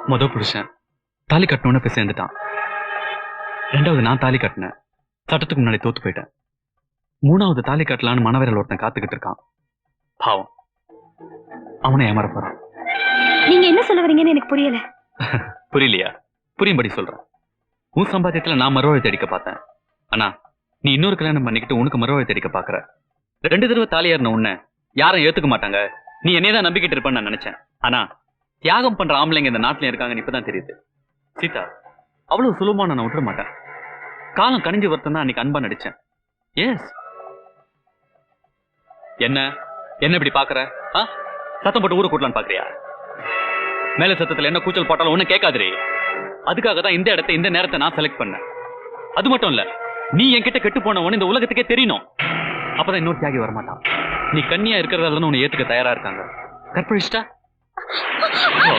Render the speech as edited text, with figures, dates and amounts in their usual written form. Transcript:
முத புருஷன் தாலி கட்டணும்னு போய் சேர்ந்துட்டான். ரெண்டாவது நான் தாலி கட்டினேன், சட்டத்துக்கு முன்னாடி தோத்து போயிட்டேன். மூணாவது தாலி கட்டலான்னு மனவரையில் ஒருத்தன் காத்துக்கிட்டு இருக்கான். பாவம், அவனை ஏமாற போறான். நீங்க என்ன சொல்ல வரீங்கன்னு எனக்கு புரியல. புரியலையா? புரியும்படி சொல்றேன். உன் சம்பாத்தியத்துல நான் மறுவாழை தேடிக்க பார்த்தேன். ஆனா நீ இன்னொரு கல்யாணம் பண்ணிக்கிட்டு உனக்கு மறுவாழை தேடிக்க பாக்குற. 2 தடவை தாலியாருன உன்னை யாரும் ஏத்துக்க மாட்டாங்க. நீ என்னையதான் நம்பிக்கிட்டு இருப்பேன்னு நான் நினைச்சேன். ஆனா தியாகம் பண்ற ஆம்பளைங்க இந்த நாட்டுல இருக்காங்கன்னு இப்பதான் தெரியுது. சீதா, அவ்வளவு சுலபமா நான் விட்டுற மாட்டேன். காலம் கனிஞ்சு வருத்தம் தான் அன்னைக்கு அன்பா நடிச்சேன். எஸ். என்ன என்ன இப்படி பாக்குற? சத்தம் போட்டு ஊரை கூட்டலான்னு பாக்குறியா? மேல சத்தத்துல என்ன கூச்சல் போட்டாலும் ஒண்ணு கேட்காதுரே. அதுக்காக தான் இந்த இடத்தை இந்த நேரத்தை நான் செலக்ட் பண்ணேன். அது மட்டும் இல்ல, நீ என்கிட்ட கெட்டு போனவனு இந்த உலகத்துக்கே தெரியணும். அப்பதான் இன்னொரு தியாகி வரமாட்டான். நீ கன்னியா இருக்கிறதால உன்னை ஏத்துக்க தயாரா இருக்காங்க. கற்பழிச்சிட்டா